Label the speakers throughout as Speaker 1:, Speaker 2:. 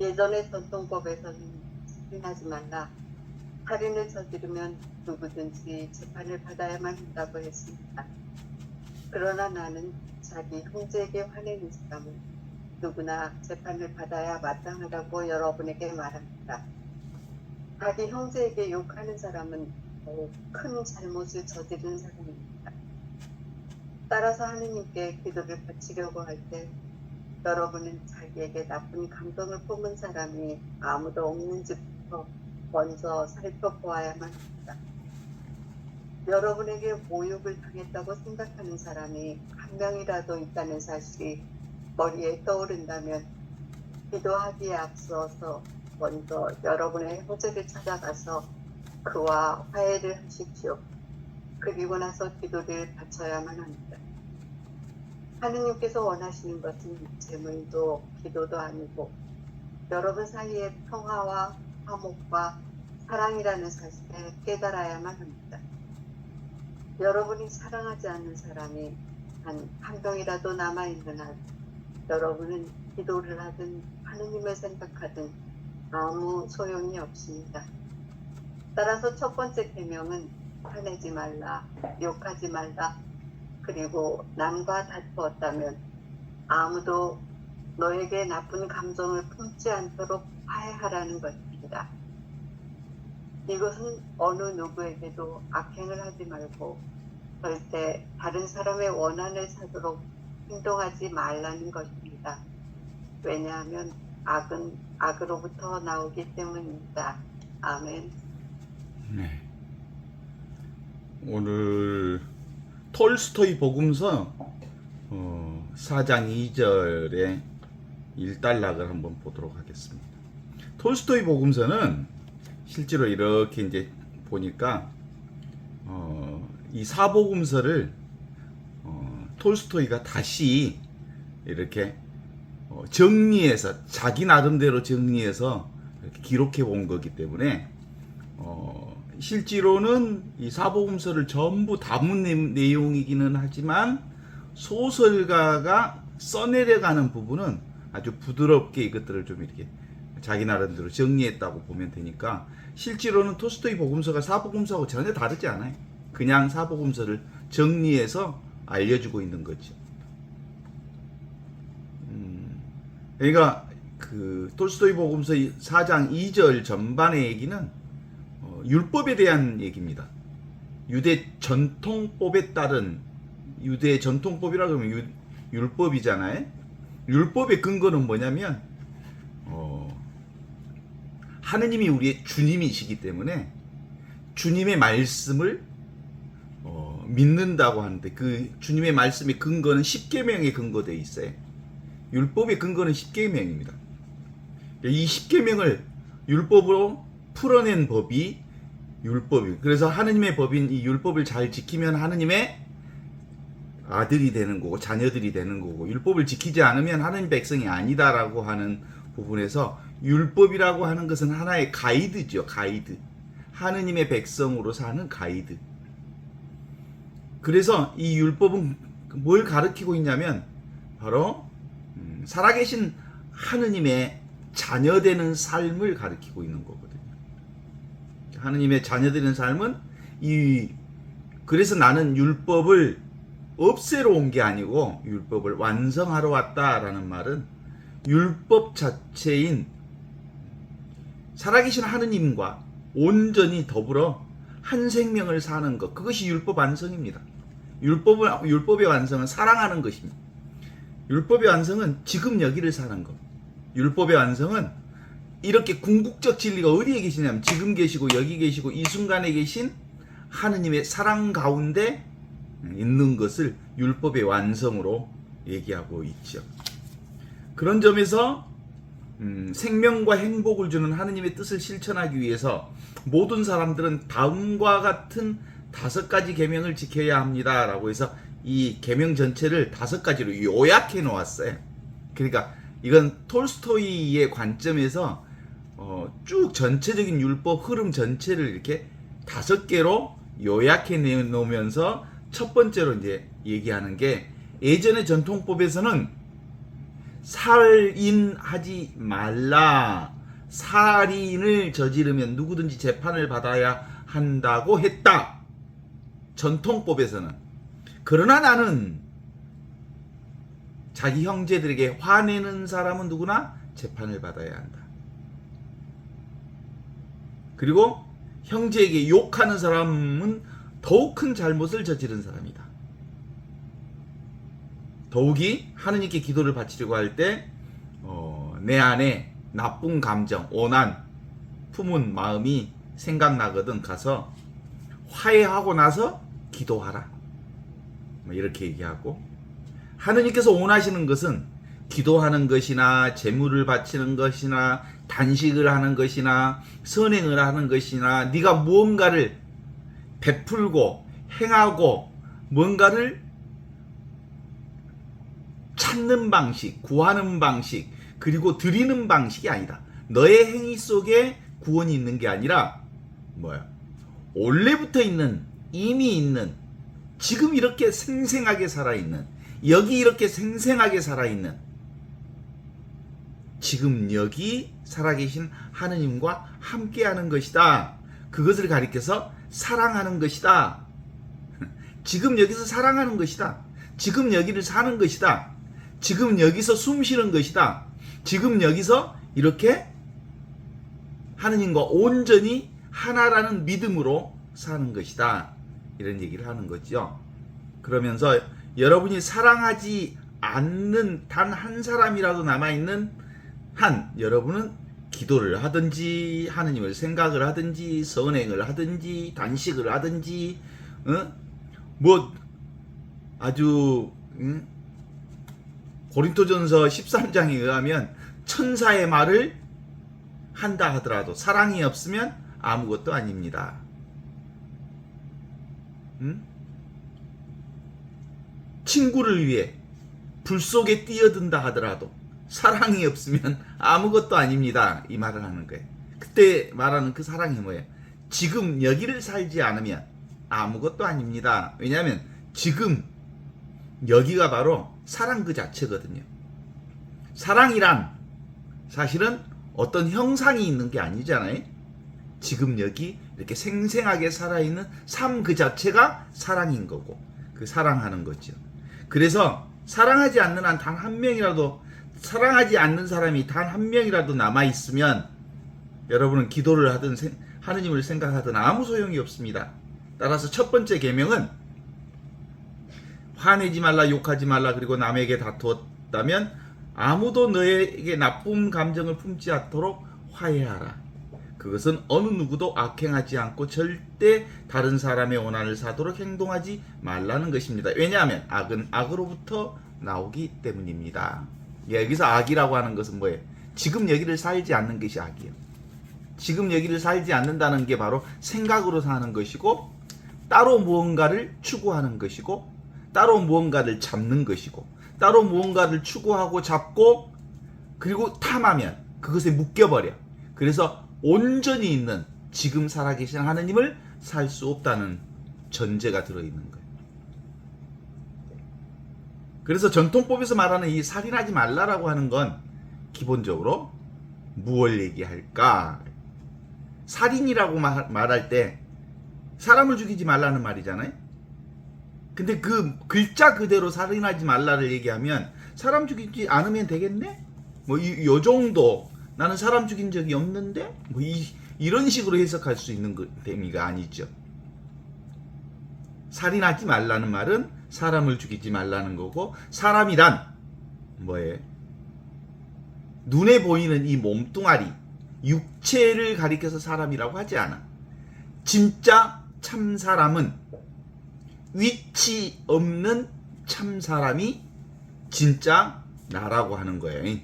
Speaker 1: 예전의 전통법에서는 살인하지 말라, 살인을 저지르면 누구든지 재판을 받아야만 한다고 했습니다. 그러나 나는 자기 형제에게 화내는 사람은 누구나 재판을 받아야 마땅하다고 여러분에게 말합니다. 자기 형제에게 욕하는 사람은 더욱 큰 잘못을 저지른 사람입니다. 따라서 하느님께 기도를 바치려고 할 때 여러분은 자기에게 나쁜 감정을 품은 사람이 아무도 없는지부터 먼저 살펴보아야만 합니다. 여러분에게 모욕을 당했다고 생각하는 사람이 한 명이라도 있다는 사실이 머리에 떠오른다면 기도하기에 앞서서 먼저 여러분의 형제를 찾아가서 그와 화해를 하십시오. 그리고 나서 기도를 바쳐야만 합니다. 하느님께서 원하시는 것은 재물도 기도도 아니고 여러분 사이의 평화와 화목과 사랑이라는 사실을 깨달아야만 합니다. 여러분이 사랑하지 않는 사람이 한 명이라도 남아있는 한 여러분은 기도를 하든 하느님을 생각하든 아무 소용이 없습니다. 따라서 첫 번째 계명은 화내지 말라, 욕하지 말라, 그리고 남과 다투었다면 아무도 너에게 나쁜 감정을 품지 않도록 화해하라는 것입니다. 이것은 어느 누구에게도 악행을 하지 말고 절대 다른 사람의 원한을 사도록 행동하지 말라는 것입니다. 왜냐하면 악은 악으로부터 나오기 때문입니다. 아멘.
Speaker 2: 네. 오늘 톨스토이 복음서 4장 2절의 일단락을 한번 보도록 하겠습니다. 톨스토이 복음서는 실제로 이렇게 이제 보니까 이 사복음서를 톨스토이가 다시 이렇게 정리해서 자기 나름대로 정리해서 이렇게 기록해 본 거기 때문에 실제로는 이 사복음서를 전부 담은 내용이기는 하지만 소설가가 써내려가는 부분은 아주 부드럽게 이것들을 좀 이렇게 자기 나름대로 정리했다고 보면 되니까 실제로는 톨스토이 복음서가 사복음서하고 전혀 다르지 않아요. 그냥 사복음서를 정리해서 알려주고 있는 거죠. 그러니까 그 톨스토이 복음서 4장 2절 전반의 얘기는 율법에 대한 얘기입니다. 유대 전통법에 따른 유대 전통법이라고 하면 율법이잖아요. 율법의 근거는 뭐냐면 하느님이 우리의 주님이시기 때문에 주님의 말씀을 믿는다고 하는데 그 주님의 말씀의 근거는 십계명에 근거되어 있어요. 율법의 근거는 십계명입니다. 이 십계명을 율법으로 풀어낸 법이 율법이에요. 그래서 하느님의 법인 이 율법을 잘 지키면 하느님의 아들이 되는 거고 자녀들이 되는 거고 율법을 지키지 않으면 하느님 백성이 아니다라고 하는 부분에서 율법이라고 하는 것은 하나의 가이드죠. 가이드. 하느님의 백성으로 사는 가이드. 그래서 이 율법은 뭘 가르치고 있냐면 바로 살아계신 하느님의 자녀되는 삶을 가르치고 있는 거거든요. 하느님의 자녀되는 삶은 그래서 나는 율법을 없애러 온 게 아니고 율법을 완성하러 왔다라는 말은 율법 자체인 살아계신 하느님과 온전히 더불어 한 생명을 사는 것, 그것이 율법 완성입니다. 율법의 완성은 사랑하는 것입니다. 율법의 완성은 지금 여기를 사는 것. 율법의 완성은 이렇게 궁극적 진리가 어디에 계시냐면 지금 계시고 여기 계시고 이 순간에 계신 하느님의 사랑 가운데 있는 것을 율법의 완성으로 얘기하고 있죠. 그런 점에서 생명과 행복을 주는 하느님의 뜻을 실천하기 위해서 모든 사람들은 다음과 같은 5가지 계명을 지켜야 합니다 라고 해서 이 계명 전체를 5가지로 요약해 놓았어요. 그러니까 이건 톨스토이의 관점에서 쭉 전체적인 율법 흐름 전체를 이렇게 5개로 요약해 놓으면서 첫 번째로 이제 얘기하는 게 예전의 전통법에서는 살인하지 말라. 살인을 저지르면 누구든지 재판을 받아야 한다고 했다. 전통법에서는. 그러나 나는 자기 형제들에게 화내는 사람은 누구나 재판을 받아야 한다. 그리고 형제에게 욕하는 사람은 더욱 큰 잘못을 저지른 사람이다. 더욱이 하느님께 기도를 바치려고 할 때 내 안에 나쁜 감정, 오난, 품은 마음이 생각나거든 가서 화해하고 나서 기도하라. 이렇게 얘기하고, 하느님께서 원하시는 것은 기도하는 것이나 제물을 바치는 것이나 단식을 하는 것이나 선행을 하는 것이나 네가 무언가를 베풀고 행하고 뭔가를 찾는 방식, 구하는 방식, 그리고 드리는 방식이 아니다. 너의 행위 속에 구원이 있는 게 아니라 뭐야? 원래부터 있는, 이미 있는, 지금 이렇게 생생하게 살아있는, 여기 이렇게 생생하게 살아있는, 지금 여기 살아계신 하느님과 함께하는 것이다. 그것을 가리켜서 사랑하는 것이다. 지금 여기서 사랑하는 것이다. 지금 여기를 사는 것이다. 지금 여기서 숨 쉬는 것이다. 지금 여기서 이렇게 하느님과 온전히 하나라는 믿음으로 사는 것이다. 이런 얘기를 하는 거죠. 그러면서 여러분이 사랑하지 않는 단 한 사람이라도 남아있는 한, 여러분은 기도를 하든지 하느님을 생각을 하든지 선행을 하든지 단식을 하든지 뭐 아주 고린토전서 13장에 의하면 천사의 말을 한다 하더라도 사랑이 없으면 아무것도 아닙니다. 친구를 위해 불 속에 뛰어든다 하더라도 사랑이 없으면 아무것도 아닙니다. 이 말을 하는 거예요. 그때 말하는 그 사랑이 뭐예요? 지금 여기를 살지 않으면 아무것도 아닙니다. 왜냐하면 지금 여기가 바로 사랑 그 자체거든요. 사랑이란 사실은 어떤 형상이 있는 게 아니잖아요. 지금 여기 이렇게 생생하게 살아있는 삶 그 자체가 사랑인 거고, 그 사랑하는 거죠. 그래서 사랑하지 않는 한 단 한 명이라도, 사랑하지 않는 사람이 단 한 명이라도 남아있으면 여러분은 기도를 하든 하느님을 생각하든 아무 소용이 없습니다. 따라서 첫 번째 계명은 화내지 말라, 욕하지 말라, 그리고 남에게 다투었다면 아무도 너에게 나쁜 감정을 품지 않도록 화해하라. 그것은 어느 누구도 악행하지 않고 절대 다른 사람의 원한을 사도록 행동하지 말라는 것입니다. 왜냐하면 악은 악으로부터 나오기 때문입니다. 여기서 악이라고 하는 것은 뭐예요? 지금 여기를 살지 않는 것이 악이에요. 지금 여기를 살지 않는다는 게 바로 생각으로 사는 것이고, 따로 무언가를 추구하는 것이고, 따로 무언가를 잡는 것이고, 따로 무언가를 추구하고 잡고, 그리고 탐하면 그것에 묶여버려. 그래서 온전히 있는 지금 살아계신 하느님을 살 수 없다는 전제가 들어있는 거예요. 그래서 전통법에서 말하는 이 살인하지 말라라고 하는 건 기본적으로 무엇을 얘기할까? 살인이라고 말할 때 사람을 죽이지 말라는 말이잖아요. 근데 그 글자 그대로 살인하지 말라를 얘기하면 사람 죽이지 않으면 되겠네? 뭐 요 정도, 나는 사람 죽인 적이 없는데? 뭐 이런 식으로 해석할 수 있는 의미가 아니죠. 살인하지 말라는 말은 사람을 죽이지 말라는 거고, 사람이란 뭐예요? 눈에 보이는 이 몸뚱아리, 육체를 가리켜서 사람이라고 하지 않아. 진짜 참사람은 위치 없는 참사람이 진짜 나라고 하는 거예요.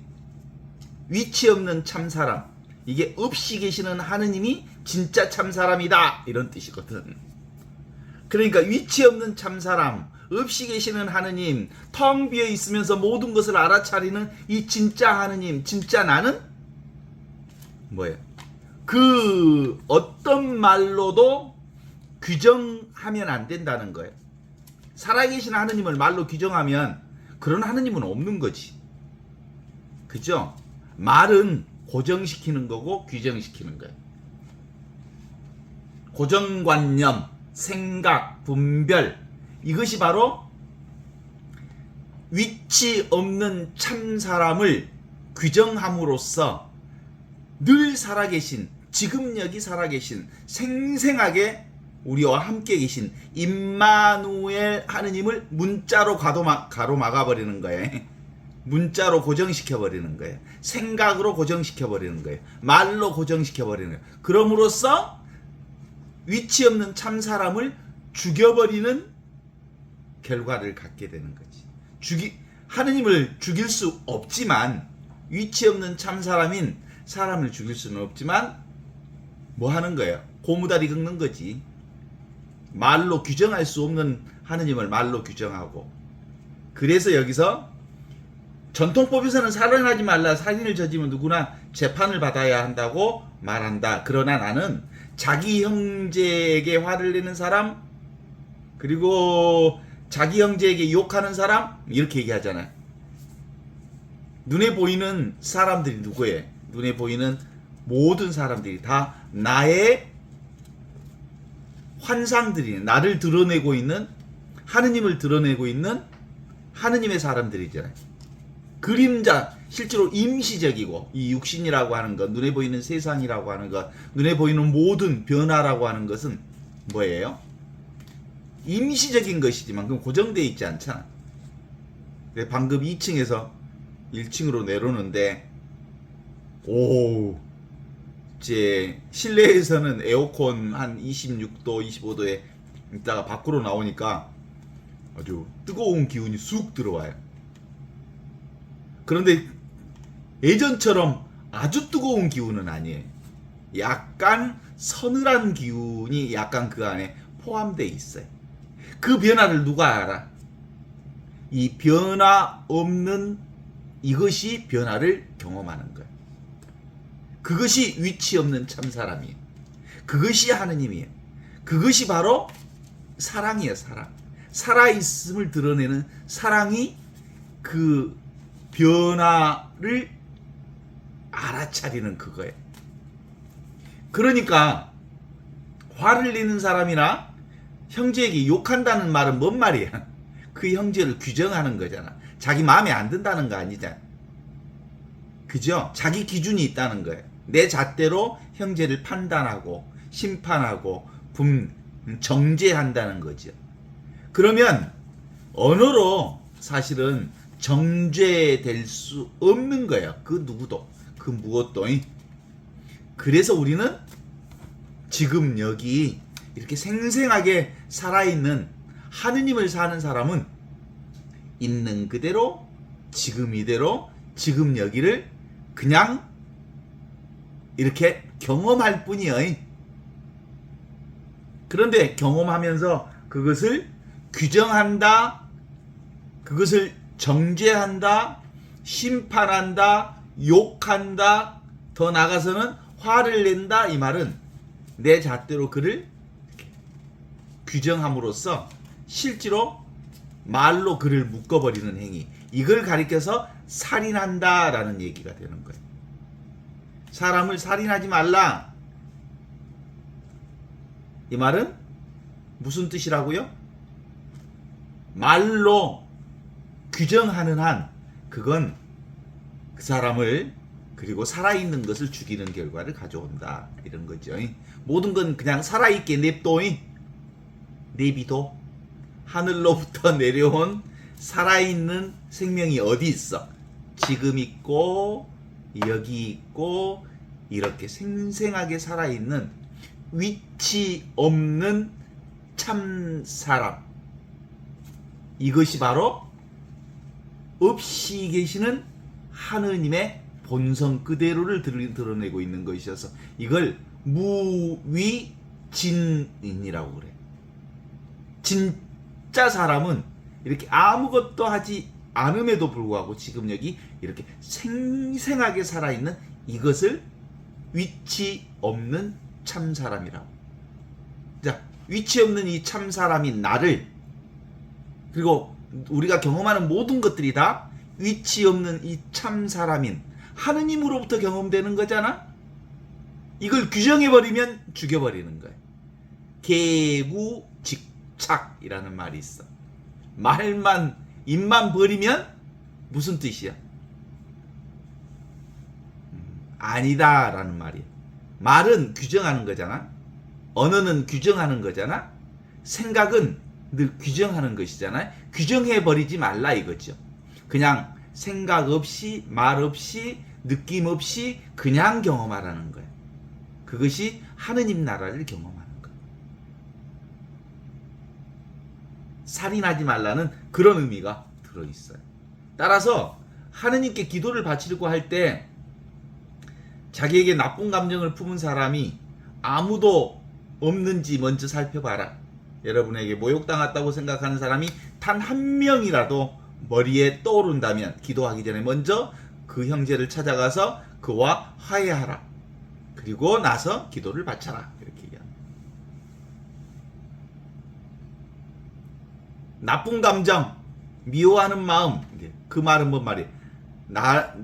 Speaker 2: 위치 없는 참사람, 이게 없이 계시는 하느님이 진짜 참사람이다, 이런 뜻이거든. 그러니까 위치 없는 참사람, 없이 계시는 하느님, 텅 비어 있으면서 모든 것을 알아차리는 이 진짜 하느님, 진짜 나는 뭐예요? 그 어떤 말로도 규정하면 안 된다는 거예요. 살아계신 하느님을 말로 규정하면 그런 하느님은 없는 거지. 그죠? 말은 고정시키는 거고 규정시키는 거예요. 고정관념, 생각, 분별, 이것이 바로 위치 없는 참 사람을 규정함으로써 늘 살아계신, 지금 여기 살아계신, 생생하게 우리와 함께 계신 임마누엘 하느님을 문자로 가로막아버리는 거예요. 문자로 고정시켜버리는 거예요. 생각으로 고정시켜버리는 거예요. 말로 고정시켜버리는 거예요. 그럼으로써 위치 없는 참 사람을 죽여버리는 결과를 갖게 되는 거지. 하느님을 죽일 수 없지만, 위치 없는 참 사람인 사람을 죽일 수는 없지만 뭐 하는 거예요? 고무다리 긁는 거지. 말로 규정할 수 없는 하느님을 말로 규정하고. 그래서 여기서 전통법에서는 살인하지 말라, 살인을 저지르면 누구나 재판을 받아야 한다고 말한다. 그러나 나는 자기 형제에게 화를 내는 사람, 그리고 자기 형제에게 욕하는 사람, 이렇게 얘기하잖아요. 눈에 보이는 사람들이 누구예요? 눈에 보이는 모든 사람들이 다 나의 환상들이, 나를 드러내고 있는, 하느님을 드러내고 있는 하느님의 사람들이잖아요. 그림자, 실제로 임시적이고, 이 육신이라고 하는 것, 눈에 보이는 세상이라고 하는 것, 눈에 보이는 모든 변화라고 하는 것은 뭐예요? 임시적인 것이지만 그건 고정되어 있지 않잖아. 방금 2층에서 1층으로 내려오는데, 이제 실내에서는 에어컨 한 26도, 25도에 있다가 밖으로 나오니까 아주 뜨거운 기운이 쑥 들어와요. 그런데 예전처럼 아주 뜨거운 기운은 아니에요. 약간 서늘한 기운이 약간 그 안에 포함되어 있어요. 그 변화를 누가 알아? 이 변화 없는 이것이 변화를 경험하는 거예요. 그것이 위치 없는 참 사람이에요. 그것이 하느님이에요. 그것이 바로 사랑이에요, 사랑. 살아있음을 드러내는 사랑이 그 변화를 알아차리는 그거예요. 그러니까 화를 내는 사람이나 형제에게 욕한다는 말은 뭔 말이야? 그 형제를 규정하는 거잖아. 자기 마음에 안 든다는 거 아니잖아. 그죠? 자기 기준이 있다는 거예요. 내 잣대로 형제를 판단하고 심판하고 정죄한다는 거죠. 그러면 언어로 사실은 정죄될 수 없는 거예요. 그 누구도, 그 무엇도. 그래서 우리는 지금 여기 이렇게 생생하게 살아있는 하느님을 사는 사람은 있는 그대로, 지금 이대로, 지금 여기를 그냥 이렇게 경험할 뿐이에요. 그런데 경험하면서 그것을 규정한다, 그것을 정죄한다, 심판한다, 욕한다, 더 나아가서는 화를 낸다, 이 말은 내 잣대로 그를 규정함으로써 실제로 말로 그를 묶어버리는 행위, 이걸 가리켜서 살인한다라는 얘기가 되는 거예요. 사람을 살인하지 말라, 이 말은 무슨 뜻이라고요? 말로 규정하는 한 그건 그 사람을, 그리고 살아있는 것을 죽이는 결과를 가져온다, 이런 거죠. 모든 건 그냥 살아있게 내비도. 하늘로부터 내려온 살아있는 생명이 어디 있어? 지금 있고 여기 있고, 이렇게 생생하게 살아있는 위치 없는 참 사람, 이것이 바로 없이 계시는 하느님의 본성 그대로를 드러내고 있는 것이어서 이걸 무위진인이라고 그래. 진짜 사람은 이렇게 아무것도 하지 않음에도 불구하고 지금 여기 이렇게 생생하게 살아있는 이것을 위치 없는 참 사람이라고. 자, 위치 없는 이 참 사람인 나를, 그리고 우리가 경험하는 모든 것들이 다 위치 없는 이 참 사람인 하느님으로부터 경험되는 거잖아. 이걸 규정해버리면 죽여버리는 거야. 개구직착이라는 말이 있어. 말만 입만 버리면 무슨 뜻이야? 아니다라는 말이야. 말은 규정하는 거잖아. 언어는 규정하는 거잖아. 생각은 늘 규정하는 것이잖아요. 규정해버리지 말라 이거죠. 그냥 생각 없이 말 없이 느낌 없이 그냥 경험하라는 거예요. 그것이 하느님 나라를 경험하는 거예요. 살인하지 말라는 그런 의미가 들어있어요. 따라서 하느님께 기도를 바치려고 할 때 자기에게 나쁜 감정을 품은 사람이 아무도 없는지 먼저 살펴봐라. 여러분에게 모욕당했다고 생각하는 사람이 단 한 명이라도 머리에 떠오른다면 기도하기 전에 먼저 그 형제를 찾아가서 그와 화해하라. 그리고 나서 기도를 바쳐라. 이렇게 얘기합니다. 나쁜 감정, 미워하는 마음, 그 말은 뭔 말이에요?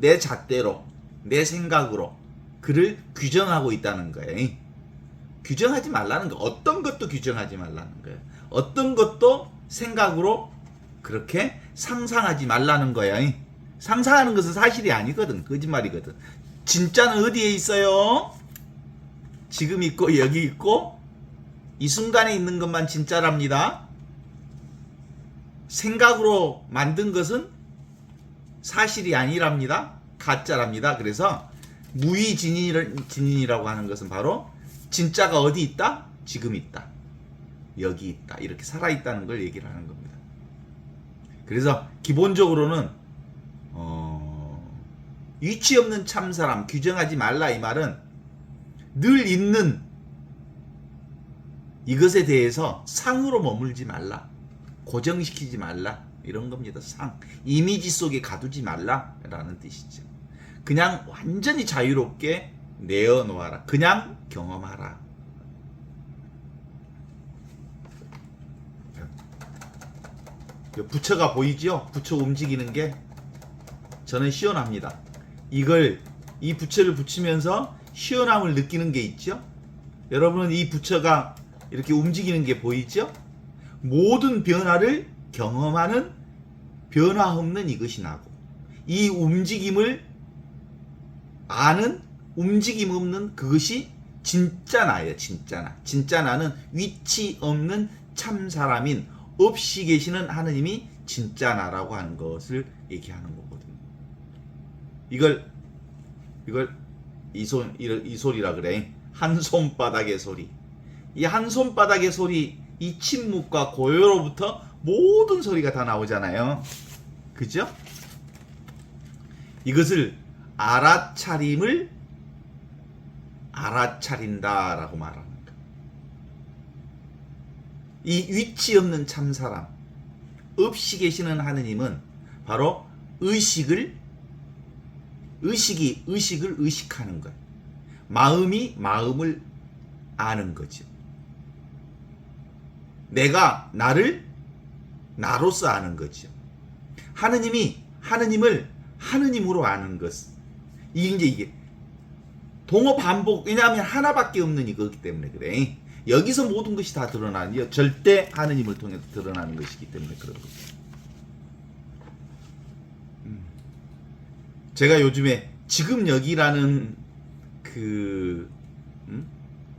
Speaker 2: 내 잣대로, 내 생각으로 그를 규정하고 있다는 거예요. 규정하지 말라는 거. 어떤 것도 규정하지 말라는 거예요. 어떤 것도 생각으로 그렇게 상상하지 말라는 거야. 상상하는 것은 사실이 아니거든. 거짓말이거든. 진짜는 어디에 있어요? 지금 있고 여기 있고 이 순간에 있는 것만 진짜랍니다. 생각으로 만든 것은 사실이 아니랍니다. 가짜랍니다. 그래서 무의진인이라고 하는 것은 바로 진짜가 어디 있다? 지금 있다. 여기 있다. 이렇게 살아있다는 걸 얘기를 하는 겁니다. 그래서 기본적으로는 위치 없는 참사람, 규정하지 말라 이 말은 늘 있는 이것에 대해서 상으로 머물지 말라. 고정시키지 말라. 이런 겁니다. 상. 이미지 속에 가두지 말라라는 뜻이죠. 그냥 완전히 자유롭게 내어놓아라. 그냥 경험하라. 부처가 보이죠? 부처 움직이는 게 저는 시원합니다. 이 부처를 붙이면서 시원함을 느끼는 게 있죠? 여러분은 이 부처가 이렇게 움직이는 게 보이죠? 모든 변화를 경험하는 변화 없는 이것이 나고, 이 움직임을 아는 움직임 없는 그것이 진짜 나예요. 진짜 나. 진짜 나는 위치 없는 참 사람인 없이 계시는 하느님이 진짜 나라고 하는 것을 얘기하는 거거든요. 이걸 이 소리라 그래. 한 손바닥의 소리. 이 한 손바닥의 소리, 이 침묵과 고요로부터 모든 소리가 다 나오잖아요. 그죠? 이것을 알아차림을 알아차린다라고 말하는 거예요. 이 위치 없는 참사람, 없이 계시는 하느님은 바로 의식을 의식하는 거예요. 마음이 마음을 아는 거죠. 내가 나를 나로서 아는 거죠. 하느님이 하느님을 하느님으로 아는 것. 이게 동어 반복. 왜냐하면 하나밖에 없는 이거기 때문에 그래. 여기서 모든 것이 다 드러나는, 절대 하느님을 통해서 드러나는 것이기 때문에 그런 거죠. 제가 요즘에 지금 여기라는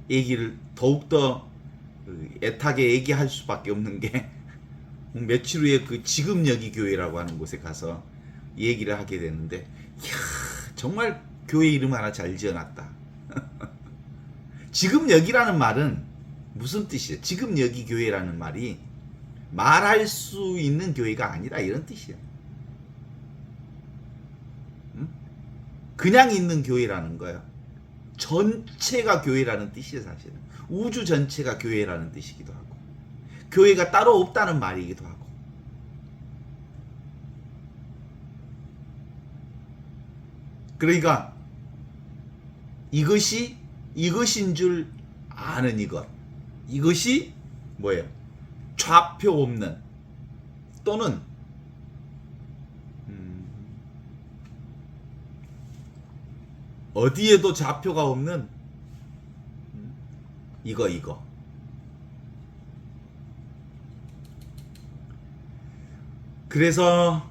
Speaker 2: 얘기를 더욱더 애타게 얘기할 수밖에 없는 게 며칠 후에 그 지금 여기 교회라고 하는 곳에 가서 얘기를 하게 되는데, 이야, 정말 교회 이름 하나 잘 지어놨다. 지금 여기라는 말은 무슨 뜻이에요? 지금 여기 교회라는 말이 말할 수 있는 교회가 아니라 이런 뜻이에요. 그냥 있는 교회라는 거예요. 전체가 교회라는 뜻이에요. 사실은 우주 전체가 교회라는 뜻이기도 하고, 교회가 따로 없다는 말이기도 하고. 그러니까 이것인 줄 아는 이것이 뭐예요? 좌표 없는, 또는 어디에도 좌표가 없는 이거. 그래서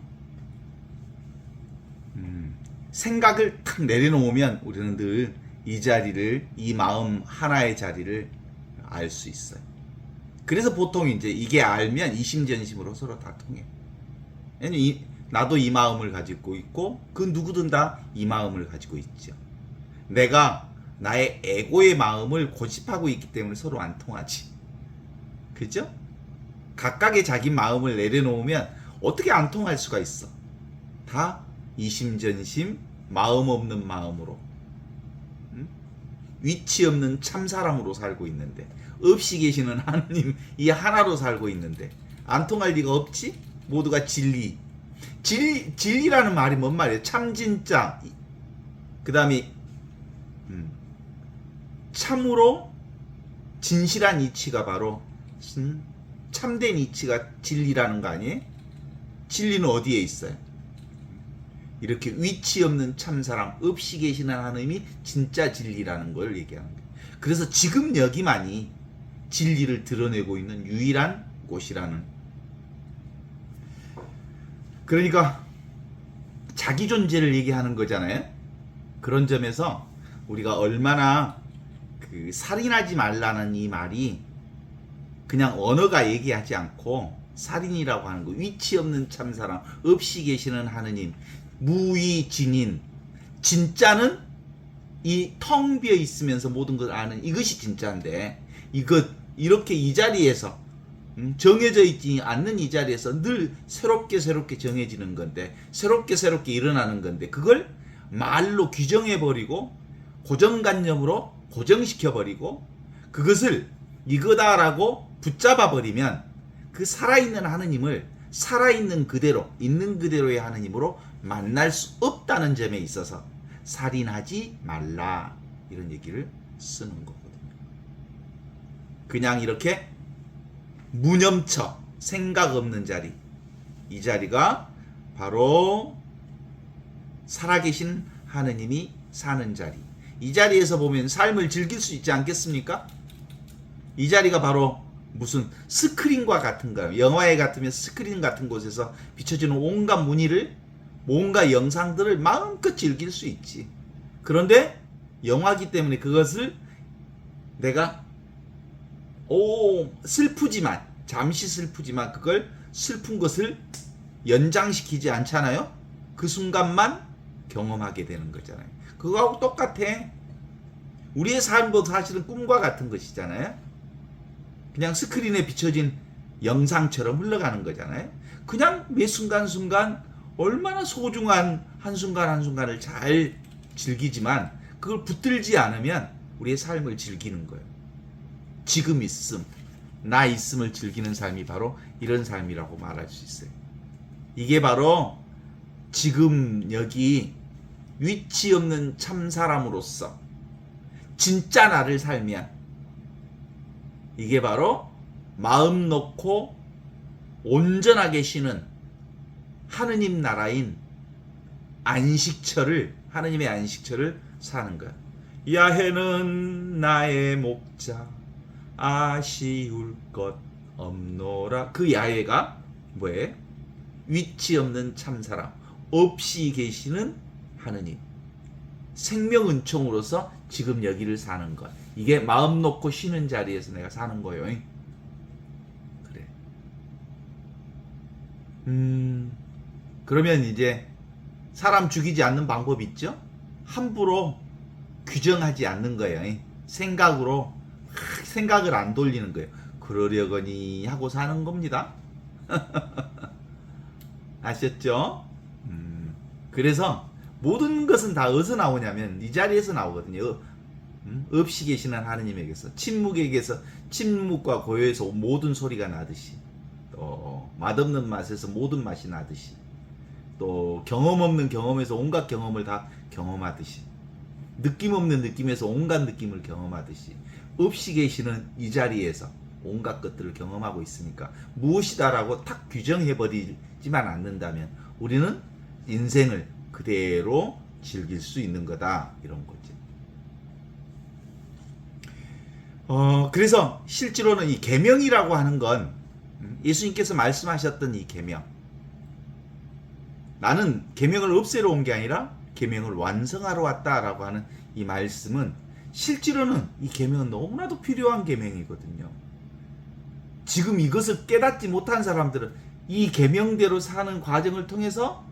Speaker 2: 생각을 탁 내려놓으면 우리는 늘 이 자리를, 이 마음 하나의 자리를 알 수 있어요. 그래서 보통 이제 이게 알면 이심전심으로 서로 다 통해. 나도 이 마음을 가지고 있고 그 누구든 다 이 마음을 가지고 있죠. 내가 나의 에고의 마음을 고집하고 있기 때문에 서로 안 통하지. 그죠? 각각의 자기 마음을 내려놓으면 어떻게 안 통할 수가 있어? 다 이심전심, 마음 없는 마음으로, 위치 없는 참사람으로 살고 있는데, 없이 계시는 하느님 이 하나로 살고 있는데 안 통할 리가 없지? 모두가 진리라는 말이 뭔 말이에요? 참, 진짜, 그 다음에 참으로 진실한 이치가 바로 참된 이치가 진리라는 거 아니에요? 진리는 어디에 있어요? 이렇게 위치 없는 참사람, 없이 계시는 하나님이 진짜 진리라는 걸 얘기하는 거예요. 그래서 지금 여기만이 진리를 드러내고 있는 유일한 곳이라는. 그러니까 자기 존재를 얘기하는 거잖아요. 그런 점에서 우리가 얼마나 그 살인하지 말라는 이 말이 그냥 언어가 얘기하지 않고 살인이라고 하는 거, 위치 없는 참사람, 없이 계시는 하느님, 무위진인, 진짜는 이 텅 비어 있으면서 모든 걸 아는 이것이 진짜인데, 이렇게 이 자리에서 정해져 있지 않는 이 자리에서 늘 새롭게 정해지는 건데, 새롭게 일어나는 건데, 그걸 말로 규정해버리고 고정관념으로 고정시켜버리고 그것을 이거다라고 붙잡아버리면 그 살아있는 하느님을 살아있는 그대로, 있는 그대로의 하느님으로 만날 수 없다는 점에 있어서 살인하지 말라, 이런 얘기를 쓰는 거거든요. 그냥 이렇게 무념처, 생각 없는 자리, 이 자리가 바로 살아계신 하느님이 사는 자리. 이 자리에서 보면 삶을 즐길 수 있지 않겠습니까? 이 자리가 바로 무슨 스크린과 같은가요? 영화에 같으면 스크린 같은 곳에서 비춰지는 온갖 무늬를, 온갖 영상들을 마음껏 즐길 수 있지. 그런데 영화기 때문에 그것을 내가 슬프지만, 잠시 슬프지만 그걸 슬픈 것을 연장시키지 않잖아요. 그 순간만 경험하게 되는 거잖아요. 그거하고 똑같아. 우리의 삶도 사실은 꿈과 같은 것이잖아요. 그냥 스크린에 비춰진 영상처럼 흘러가는 거잖아요. 그냥 매 순간순간 얼마나 소중한 한순간 한순간을 잘 즐기지만 그걸 붙들지 않으면 우리의 삶을 즐기는 거예요. 지금 있음, 나 있음을 즐기는 삶이 바로 이런 삶이라고 말할 수 있어요. 이게 바로 지금 여기 위치 없는 참사람으로서 진짜 나를 살면, 이게 바로 마음 놓고 온전하게 쉬는 하느님 나라인 안식처를, 하느님의 안식처를 사는 거야. 야해는 나의 목자 아쉬울 것 없노라. 그 야해가 뭐예요? 위치 없는 참사람, 없이 계시는 하느님, 생명은총으로서 지금 여기를 사는 것. 이게 마음 놓고 쉬는 자리에서 내가 사는 거예요. 그래. 그러면 이제 사람 죽이지 않는 방법 있죠? 함부로 규정하지 않는 거예요. 생각으로 생각을 안 돌리는 거예요. 그러려거니 하고 사는 겁니다. 아셨죠? 그래서 모든 것은 다 어디서 나오냐면 이 자리에서 나오거든요. 없이 계시는 하느님에게서, 침묵에게서, 침묵과 고요에서 모든 소리가 나듯이, 또 맛없는 맛에서 모든 맛이 나듯이, 또 경험 없는 경험에서 온갖 경험을 다 경험하듯이, 느낌 없는 느낌에서 온갖 느낌을 경험하듯이, 없이 계시는 이 자리에서 온갖 것들을 경험하고 있으니까 무엇이다라고 탁 규정해버리지만 않는다면 우리는 인생을 그대로 즐길 수 있는 거다 이런 거지. 그래서 실제로는 이 계명이라고 하는 건 예수님께서 말씀하셨던 이 계명, 나는 계명을 없애러 온 게 아니라 계명을 완성하러 왔다라고 하는 이 말씀은 실제로는 이 계명은 너무나도 필요한 계명이거든요. 지금 이것을 깨닫지 못한 사람들은 이 계명대로 사는 과정을 통해서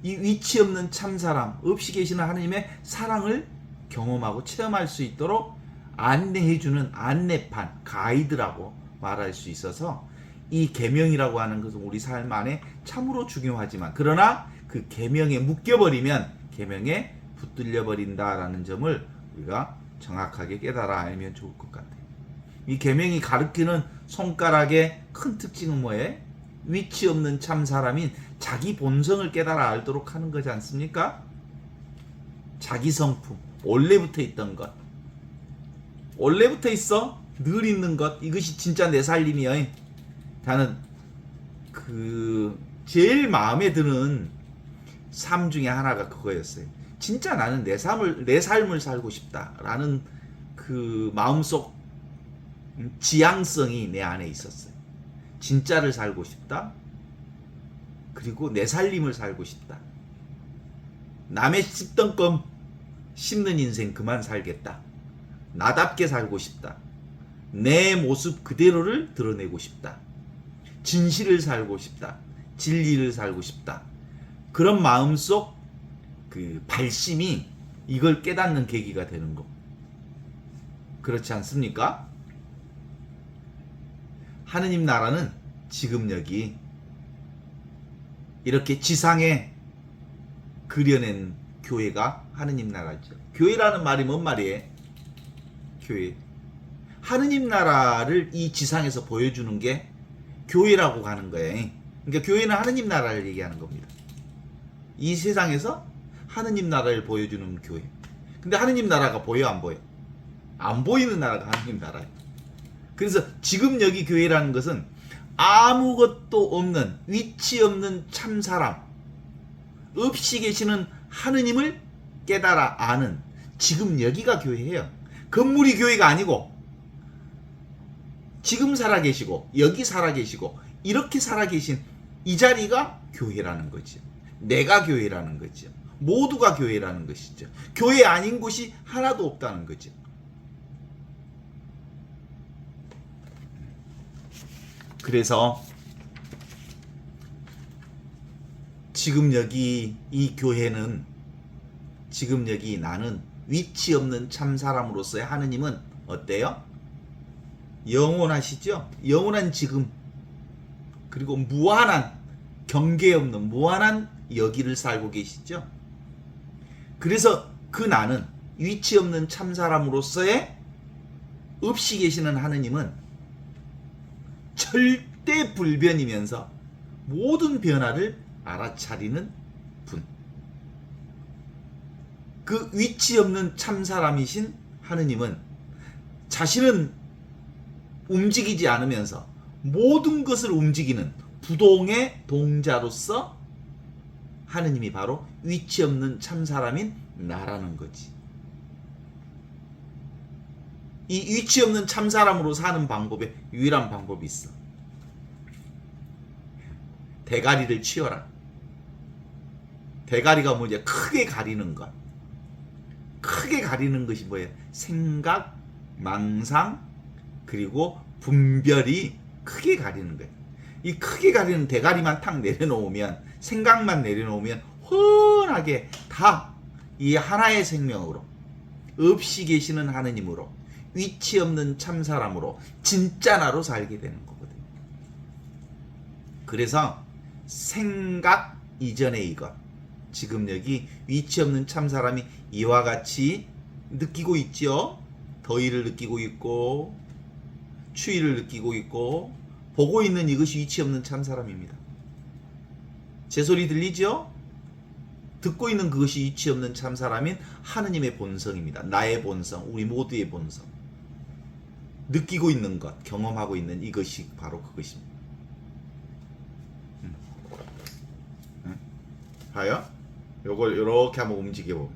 Speaker 2: 이 위치 없는 참사랑, 없이 계시는 하나님의 사랑을 경험하고 체험할 수 있도록 안내해주는 안내판, 가이드라고 말할 수 있어서 이 계명이라고 하는 것은 우리 삶 안에 참으로 중요하지만, 그러나 그 계명에 묶여버리면 계명에 붙들려 버린다라는 점을 우리가 정확하게 깨달아 알면 좋을 것 같아요. 이 계명이 가르치는 손가락의 큰 특징은 뭐예요? 위치 없는 참 사람인 자기 본성을 깨달아 알도록 하는 거지 않습니까? 자기 성품, 원래부터 있던 것, 원래부터 있어 늘 있는 것, 이것이 진짜 내 살림이야. 나는 제일 마음에 드는 삶 중에 하나가 그거였어요. 진짜 나는 내 삶을 살고 싶다라는 그 마음속 지향성이 내 안에 있었어요. 진짜를 살고 싶다. 그리고 내 살림을 살고 싶다. 남의 씹던 껌 씹는 인생 그만 살겠다. 나답게 살고 싶다. 내 모습 그대로를 드러내고 싶다. 진실을 살고 싶다. 진리를 살고 싶다. 그런 마음속 그 발심이 이걸 깨닫는 계기가 되는 거. 그렇지 않습니까? 하느님 나라는 지금 여기 이렇게 지상에 그려낸 교회가 하느님 나라죠. 교회라는 말이 뭔 말이에요? 교회. 하느님 나라를 이 지상에서 보여주는 게 교회라고 가는 거예요. 그러니까 교회는 하느님 나라를 얘기하는 겁니다. 이 세상에서 하느님 나라를 보여주는 교회. 근데 하느님 나라가 보여 안 보여? 안 보이는 나라가 하느님 나라예요. 그래서 지금 여기 교회라는 것은 아무것도 없는, 위치 없는 참 사람, 없이 계시는 하느님을 깨달아 아는 지금 여기가 교회예요. 건물이 교회가 아니고 지금 살아계시고 여기 살아계시고 이렇게 살아계신 이 자리가 교회라는 거죠. 내가 교회라는 거죠. 모두가 교회라는 것이죠. 교회 아닌 곳이 하나도 없다는 거죠. 그래서 지금 여기 이 교회는, 지금 여기 나는 위치 없는 참 사람으로서의 하느님은 어때요? 영원하시죠? 영원한 지금, 그리고 무한한, 경계 없는 무한한 여기를 살고 계시죠? 그래서 그 나는 위치 없는 참 사람으로서의 없이 계시는 하느님은 절대 불변이면서 모든 변화를 알아차리는 분. 그 위치 없는 참 사람이신 하느님은 자신은 움직이지 않으면서 모든 것을 움직이는 부동의 동자로서 하느님이 바로 위치 없는 참 사람인 나라는 거지. 이 위치 없는 참 사람으로 사는 방법에 유일한 방법이 있어. 대가리를 치워라. 대가리가 뭐냐? 크게 가리는 것. 크게 가리는 것이 뭐예요? 생각, 망상, 그리고 분별이 크게 가리는 거예요. 이 크게 가리는 대가리만 탁 내려놓으면, 생각만 내려놓으면 훤하게 다 이 하나의 생명으로, 없이 계시는 하느님으로, 위치 없는 참 사람으로, 진짜 나로 살게 되는 거거든요. 그래서 생각 이전의 이것, 지금 여기 위치 없는 참 사람이 이와 같이 느끼고 있죠. 더위를 느끼고 있고 추위를 느끼고 있고 보고 있는 이것이 위치 없는 참 사람입니다. 제 소리 들리죠? 듣고 있는 그것이 위치 없는 참 사람인 하느님의 본성입니다. 나의 본성, 우리 모두의 본성. 느끼고 있는 것, 경험하고 있는 이것이 바로 그것입니다. 봐요? 요걸 이렇게 한번 움직여보면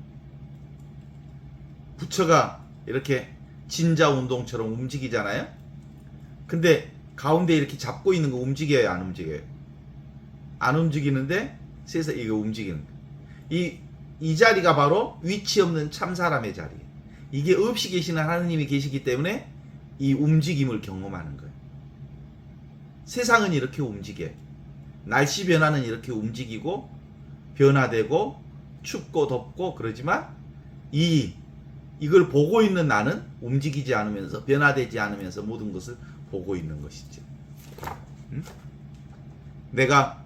Speaker 2: 부처가 이렇게 진자 운동처럼 움직이잖아요. 근데 가운데 이렇게 잡고 있는 거 움직여요, 안 움직여요? 안 움직이는데 세상 이거 움직이는 거예요. 이 자리가 바로 위치 없는 참 사람의 자리예요. 이게 없이 계시는 하느님이 계시기 때문에 이 움직임을 경험하는 거예요. 세상은 이렇게 움직여요. 날씨 변화는 이렇게 움직이고 변화되고 춥고 덥고 그러지만 이걸 보고 있는 나는 움직이지 않으면서 변화되지 않으면서 모든 것을 보고 있는 것이죠. 응? 내가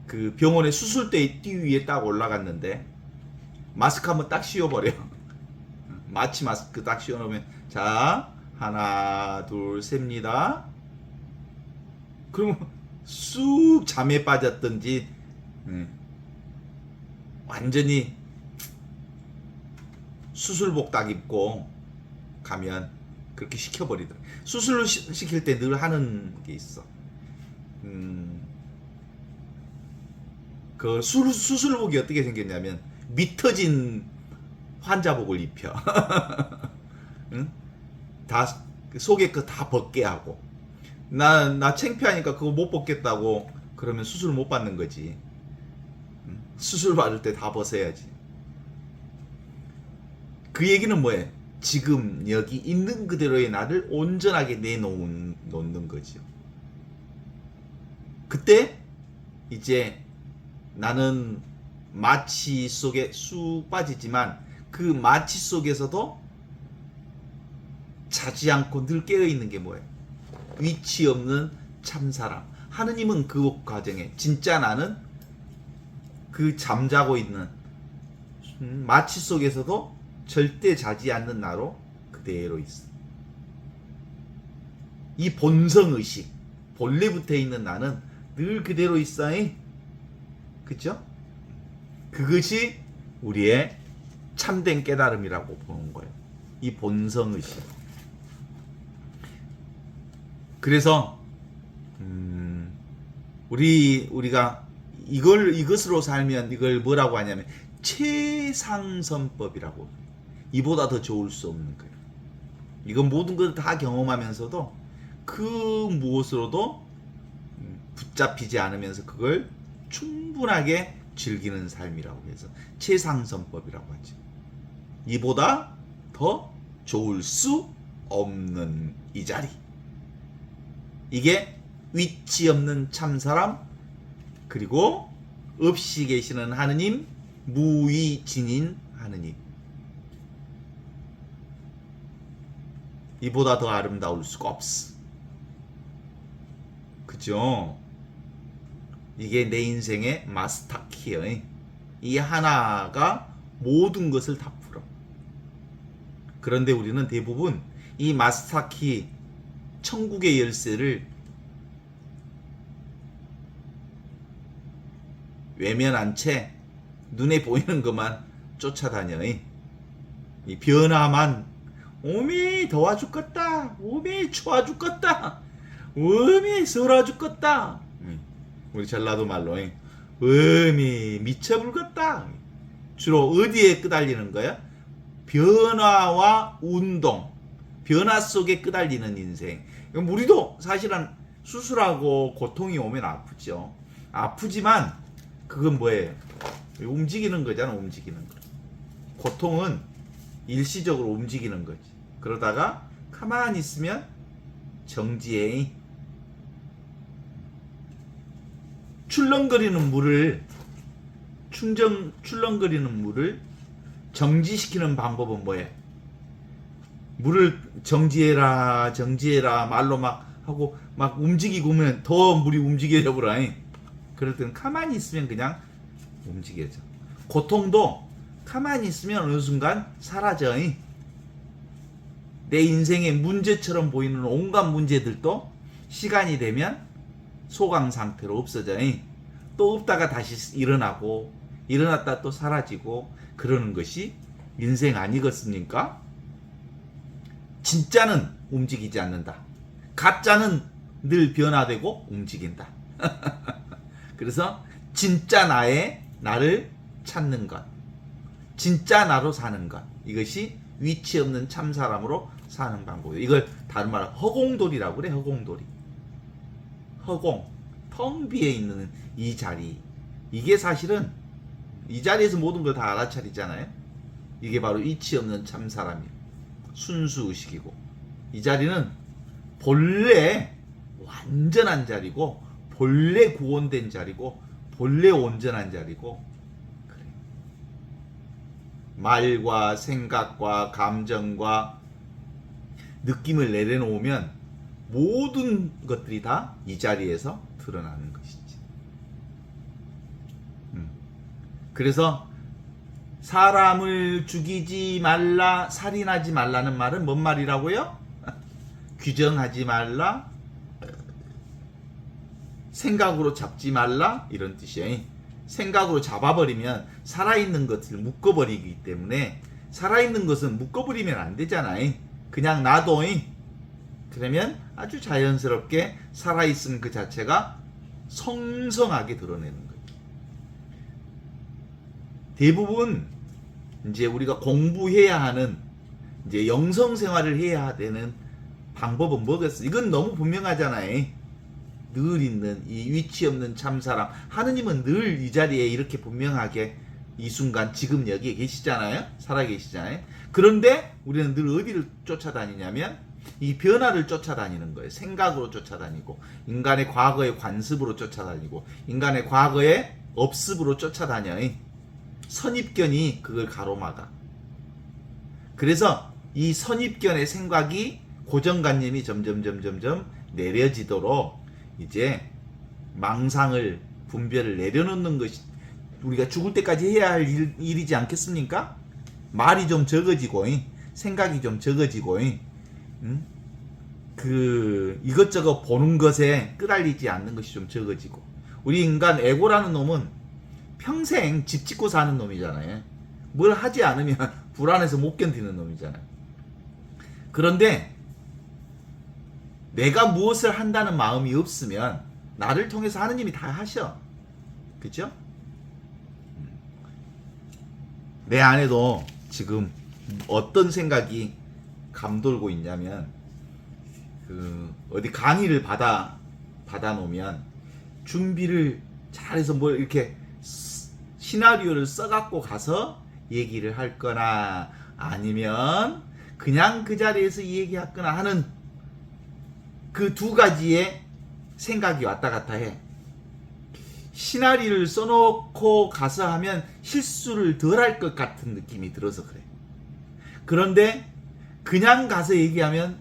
Speaker 2: 그 병원에 수술대에 띠 위에 딱 올라갔는데 마스크 한번 딱 씌워버려. 마취 마스크 딱 씌워놓으면 자 하나 둘 셉니다. 그러면 쑥 잠에 빠졌든지 완전히 수술복 딱 입고 가면 그렇게 시켜버리더라. 수술을 시킬 때 늘 하는 게 있어. 그 수술복이 어떻게 생겼냐면 미터진 환자복을 입혀. 응? 다 속에 거 다 벗게 하고. 나 창피하니까 그거 못 벗겠다고 그러면 수술 못 받는 거지. 응? 수술 받을 때 다 벗어야지. 그 얘기는 뭐예요? 지금 여기 있는 그대로의 나를 온전하게 내놓는 거죠. 그때 이제 나는 마취 속에 쑥 빠지지만 그 마취 속에서도 자지 않고 늘 깨어있는 게 뭐예요? 위치 없는 참사람. 하느님은 그 과정에 진짜 나는 그 잠자고 있는 마취 속에서도 절대 자지 않는 나로 그대로 있어. 이 본성의식, 본래 붙어 있는 나는 늘 그대로 있어. 그죠? 그것이 우리의 참된 깨달음이라고 보는 거예요. 이 본성의식. 그래서 우리가 이것으로 살면 이걸 뭐라고 하냐면 최상선법이라고. 이보다 더 좋을 수 없는 거예요. 이건 모든 것을 다 경험하면서도 그 무엇으로도 붙잡히지 않으면서 그걸 충분하게 즐기는 삶이라고 해서 최상선법이라고 하죠. 이보다 더 좋을 수 없는 이 자리. 이게 위치 없는 참사람, 그리고 없이 계시는 하느님, 무위진인 하느님. 이보다 더 아름다울 수가 없어. 그죠? 이게 내 인생의 마스터키예요. 이 하나가 모든 것을 다 풀어. 그런데 우리는 대부분 이 마스터키 천국의 열쇠를 외면한 채 눈에 보이는 것만 쫓아다녀. 이 변화만 오미 더워 죽겠다, 오미 추워 죽겠다, 오미 서러 죽겠다. 우리 전라도 말로 오미 미쳐불겠다. 주로 어디에 끄달리는 거야? 변화와 운동, 변화 속에 끄달리는 인생. 우리도 사실은 수술하고 고통이 오면 아프죠. 아프지만 그건 뭐예요? 움직이는 거잖아. 움직이는 거. 고통은 일시적으로 움직이는 거지. 그러다가 가만히 있으면 정지해. 출렁거리는 물을 출렁거리는 물을 정지시키는 방법은 뭐예요? 물을 정지해라 말로 막 하고 막 움직이고 오면 더 물이 움직여져 버려. 그럴 때는 가만히 있으면 그냥 움직여져. 고통도 가만히 있으면 어느 순간 사라져. 내 인생의 문제처럼 보이는 온갖 문제들도 시간이 되면 소강 상태로 없어져. 또 없다가 다시 일어나고 일어났다 또 사라지고 그러는 것이 인생 아니겠습니까? 진짜는 움직이지 않는다. 가짜는 늘 변화되고 움직인다. 그래서 진짜 나를 찾는 것, 진짜 나로 사는 것, 이것이 위치 없는 참 사람으로 사는 방법이에요. 이걸 다른 말로 허공돌이라고 그래. 허공돌이. 허공, 텅 비어 있는 이 자리, 이게 사실은 이 자리에서 모든 걸 다 알아차리잖아요. 이게 바로 위치 없는 참 사람이에요. 순수의식이고, 이 자리는 본래 완전한 자리고, 본래 구원된 자리고, 본래 온전한 자리고, 그래. 말과 생각과 감정과 느낌을 내려놓으면 모든 것들이 다 이 자리에서 드러나는 것이지. 그래서 사람을 죽이지 말라, 살인하지 말라는 말은 뭔 말이라고요? 규정하지 말라, 생각으로 잡지 말라, 이런 뜻이에요. 생각으로 잡아버리면 살아있는 것을 묶어버리기 때문에, 살아있는 것은 묶어버리면 안 되잖아요. 그냥 놔둬. 그러면 아주 자연스럽게 살아있음 그 자체가 성성하게 드러내는 거예요. 대부분 이제 우리가 공부해야 하는 이제 영성 생활을 해야 되는 방법은 뭐겠어? 이건 너무 분명하잖아요. 늘 있는 이 위치 없는 참사람. 하느님은 늘 이 자리에 이렇게 분명하게 이 순간 지금 여기에 계시잖아요. 살아 계시잖아요. 그런데 우리는 늘 어디를 쫓아다니냐면 이 변화를 쫓아다니는 거예요. 생각으로 쫓아다니고, 인간의 과거의 관습으로 쫓아다니고, 인간의 과거의 업습으로 쫓아다녀요. 선입견이 그걸 가로막아. 그래서 이 선입견의 생각이, 고정관념이 점점 내려지도록 이제 망상을, 분별을 내려놓는 것이 우리가 죽을 때까지 해야 할 일이지 않겠습니까? 말이 좀 적어지고, 생각이 좀 적어지고, 이것저것 보는 것에 끌알리지 않는 것이 좀 적어지고. 우리 인간 에고라는 놈은 평생 집 짓고 사는 놈이잖아요. 뭘 하지 않으면 불안해서 못 견디는 놈이잖아요. 그런데 내가 무엇을 한다는 마음이 없으면 나를 통해서 하느님이 다 하셔. 그죠? 내 안에도 지금 어떤 생각이 감돌고 있냐면, 어디 강의를 받아 놓으면 준비를 잘해서 뭘 이렇게 시나리오를 써갖고 가서 얘기를 할 거나, 아니면 그냥 그 자리에서 얘기하거나 하는 그 두 가지의 생각이 왔다 갔다 해. 시나리오를 써놓고 가서 하면 실수를 덜 할 것 같은 느낌이 들어서 그래. 그런데 그냥 가서 얘기하면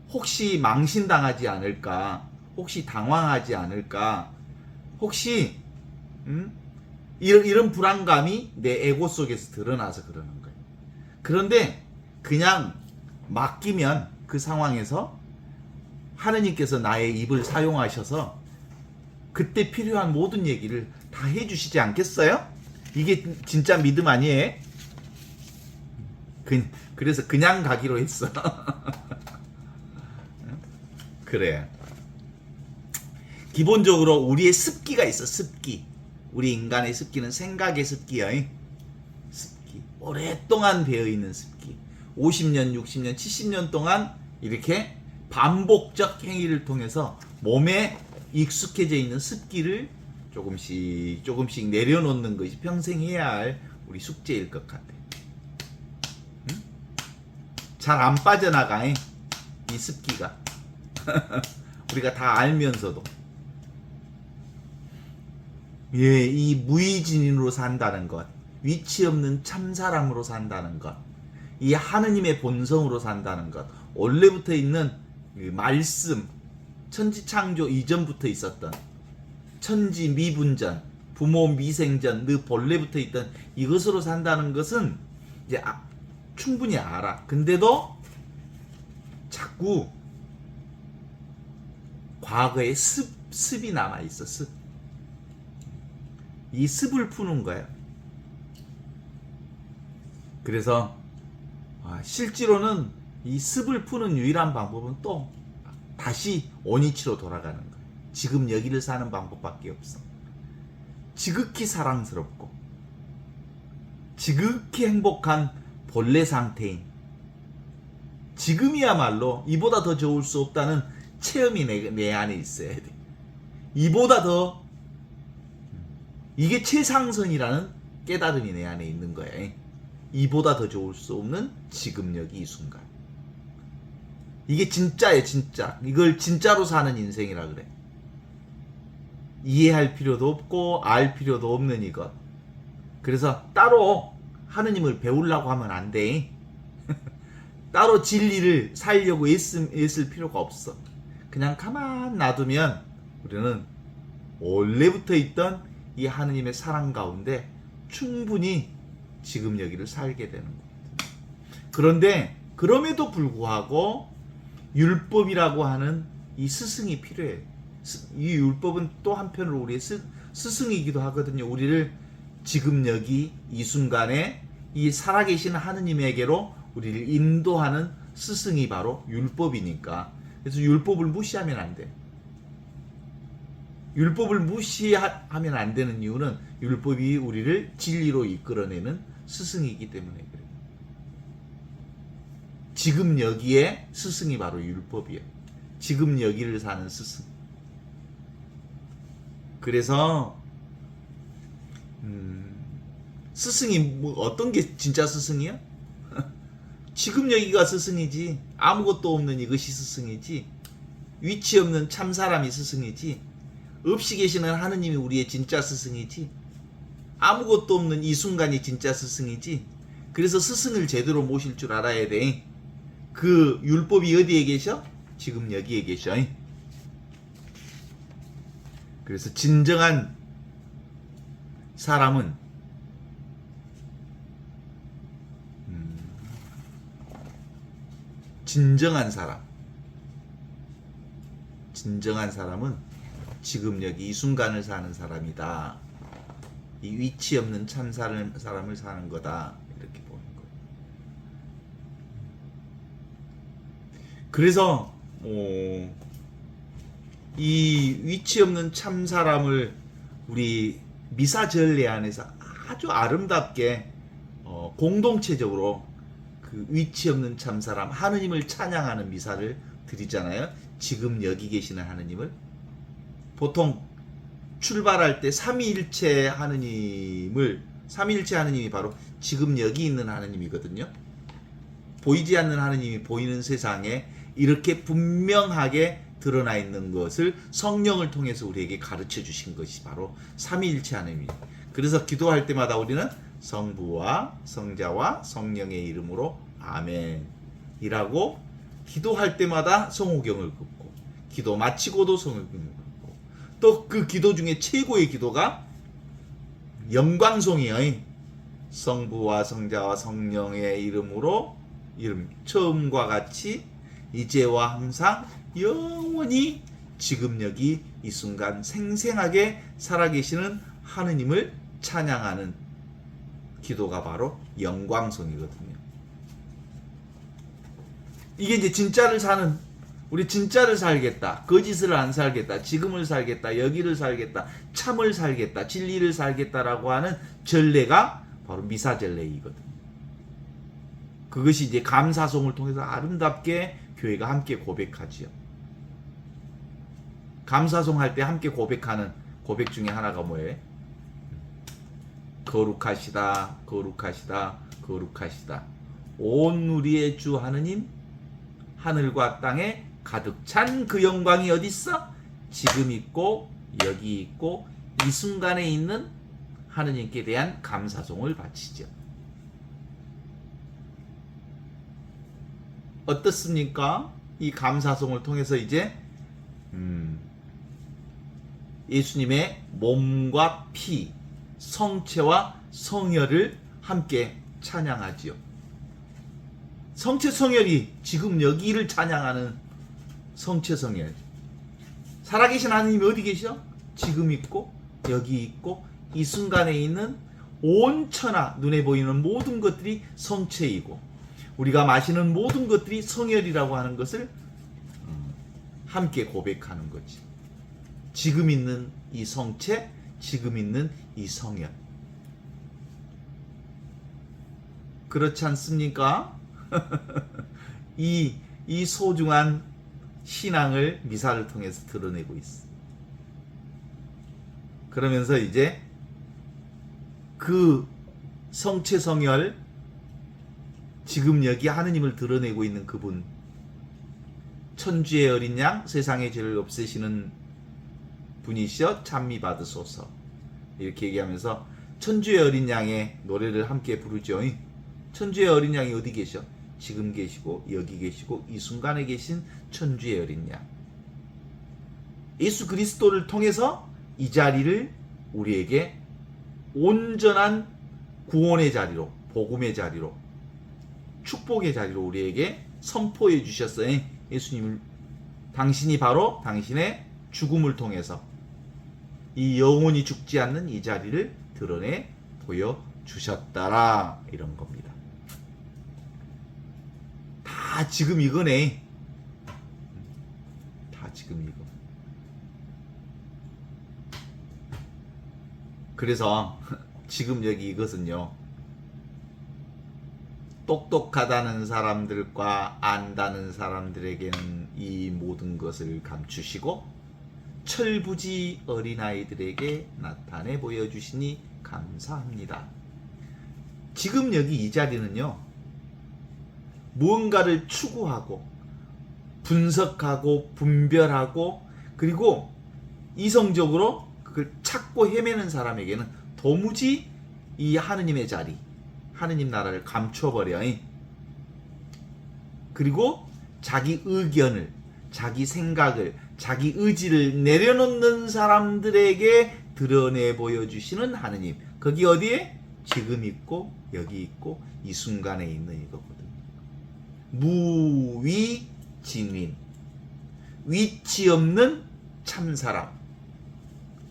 Speaker 2: 혹시 망신당하지 않을까, 혹시 당황하지 않을까, 혹시 이런 불안감이 내 에고 속에서 드러나서 그러는 거예요. 그런데 그냥 맡기면 그 상황에서 하느님께서 나의 입을 사용하셔서 그때 필요한 모든 얘기를 다 해주시지 않겠어요? 이게 진짜 믿음 아니에요? 그래서 그냥 가기로 했어. 그래. 기본적으로 우리의 습기가 있어. 습기. 우리 인간의 습기는 생각의 습기야. 습기. 오랫동안 배어있는 습기. 50년, 60년, 70년 동안 이렇게 반복적 행위를 통해서 몸에 익숙해져 있는 습기를 조금씩 내려놓는 것이 평생 해야 할 우리 숙제일 것 같아. 응? 잘 안 빠져나가, 이 습기가. 우리가 다 알면서도. 예, 이 무의진인으로 산다는 것, 위치 없는 참사람으로 산다는 것, 이 하느님의 본성으로 산다는 것, 원래부터 있는 말씀, 천지창조 이전부터 있었던 천지 미분전, 부모 미생전, 늘 본래부터 있던 이것으로 산다는 것은 이제 충분히 알아. 근데도 자꾸 과거의 습이 남아있어. 습. 이 습을 푸는 거예요. 그래서 실제로는 이 습을 푸는 유일한 방법은 또 다시 원위치로 돌아가는 거예요. 지금 여기를 사는 방법밖에 없어. 지극히 사랑스럽고 지극히 행복한 본래 상태인, 지금이야말로 이보다 더 좋을 수 없다는 체험이 내 안에 있어야 돼. 이보다 더, 이게 최상선이라는 깨달음이 내 안에 있는 거야. 이보다 더 좋을 수 없는 지금 여기 이 순간. 이게 진짜예요, 진짜. 이걸 진짜로 사는 인생이라 그래. 이해할 필요도 없고 알 필요도 없는 이것. 그래서 따로 하느님을 배우려고 하면 안 돼. 따로 진리를 살려고 애쓸 필요가 없어. 그냥 가만 놔두면 우리는 원래부터 있던 이 하느님의 사랑 가운데 충분히 지금 여기를 살게 되는 거예요. 그런데 그럼에도 불구하고 율법이라고 하는 이 스승이 필요해요. 이 율법은 또 한편으로 우리의 스승이기도 하거든요. 우리를 지금 여기 이 순간에 이 살아계신 하느님에게로 우리를 인도하는 스승이 바로 율법이니까. 그래서 율법을 무시하면 안 돼. 율법을 무시하면 안 되는 이유는 율법이 우리를 진리로 이끌어내는 스승이기 때문에 그래요. 지금 여기에 스승이 바로 율법이에요. 지금 여기를 사는 스승. 그래서 스승이 뭐 어떤 게 진짜 스승이야? 지금 여기가 스승이지. 아무것도 없는 이것이 스승이지. 위치 없는 참 사람이 스승이지. 없이 계시는 하느님이 우리의 진짜 스승이지. 아무것도 없는 이 순간이 진짜 스승이지. 그래서 스승을 제대로 모실 줄 알아야 돼. 그 율법이 어디에 계셔? 지금 여기에 계셔. 그래서 진정한 사람은 진정한 사람은 지금 여기 이 순간을 사는 사람이다. 이 위치 없는 참 사람을 사는 거다. 이렇게 보는 거예요. 그래서 이 위치 없는 참 사람을 우리 미사전례 안에서 아주 아름답게 공동체적으로 그 위치 없는 참 사람 하느님을 찬양하는 미사를 드리잖아요. 지금 여기 계시는 하느님을. 보통 출발할 때 삼위일체 하느님이 바로 지금 여기 있는 하느님이거든요. 보이지 않는 하느님이 보이는 세상에 이렇게 분명하게 드러나 있는 것을 성령을 통해서 우리에게 가르쳐 주신 것이 바로 삼위일체 하느님이에요. 그래서 기도할 때마다 우리는 성부와 성자와 성령의 이름으로 아멘이라고 기도할 때마다 성호경을 긋고, 기도 마치고도 성호경을 긋고, 또 그 기도 중에 최고의 기도가 영광송이에요. 성부와 성자와 성령의 이름으로, 이름 처음과 같이 이제와 항상 영원히 지금 여기 이 순간 생생하게 살아계시는 하느님을 찬양하는 기도가 바로 영광송이거든요. 이게 이제 진짜를 사는, 우리 진짜를 살겠다, 거짓을 안 살겠다, 지금을 살겠다, 여기를 살겠다, 참을 살겠다, 진리를 살겠다라고 하는 전례가 바로 미사전례이거든요. 그것이 이제 감사송을 통해서 아름답게 교회가 함께 고백하지요. 감사송 할 때 함께 고백하는 고백 중에 하나가 뭐예요? 거룩하시다, 거룩하시다, 거룩하시다. 온 우리의 주 하느님, 하늘과 땅에 가득 찬 그 영광이 어디 있어? 지금 있고 여기 있고 이 순간에 있는 하느님께 대한 감사송을 바치죠. 어떻습니까? 이 감사송을 통해서 이제 예수님의 몸과 피, 성체와 성혈을 함께 찬양하지요. 성체 성혈이 지금 여기를 찬양하는 성체 성혈. 살아계신 하나님이 어디 계셔? 지금 있고 여기 있고 이 순간에 있는 온 천하, 눈에 보이는 모든 것들이 성체이고 우리가 마시는 모든 것들이 성혈이라고 하는 것을 함께 고백하는 거지. 지금 있는 이 성체, 지금 있는 이 성혈. 그렇지 않습니까? 이 소중한 신앙을 미사를 통해서 드러내고 있어. 그러면서 이제 그 성체성열, 지금 여기 하느님을 드러내고 있는 그분, 천주의 어린 양, 세상의 죄를 없애시는 분이시여 찬미 받으소서, 이렇게 얘기하면서 천주의 어린 양의 노래를 함께 부르죠. 천주의 어린 양이 어디 계셔? 지금 계시고 여기 계시고 이 순간에 계신 천주의 어린 양, 예수 그리스도를 통해서 이 자리를 우리에게 온전한 구원의 자리로, 복음의 자리로, 축복의 자리로 우리에게 선포해 주셨어요. 예수님을, 당신이 바로 당신의 죽음을 통해서 이 영원히 죽지 않는 이 자리를 드러내 보여주셨다라, 이런 겁니다. 다 지금 이거네. 다 지금 이거. 그래서 지금 여기 이것은요, 똑똑하다는 사람들과 안다는 사람들에게는 이 모든 것을 감추시고 철부지 어린아이들에게 나타내 보여주시니 감사합니다. 지금 여기 이 자리는요, 무언가를 추구하고 분석하고 분별하고 그리고 이성적으로 그걸 찾고 헤매는 사람에게는 도무지 이 하느님의 자리, 하느님 나라를 감춰버려. 그리고 자기 의견을, 자기 생각을, 자기 의지를 내려놓는 사람들에게 드러내 보여주시는 하느님, 거기 어디에? 지금 있고 여기 있고 이 순간에 있는 이거거든. 무위진윈, 위치 없는 참사람,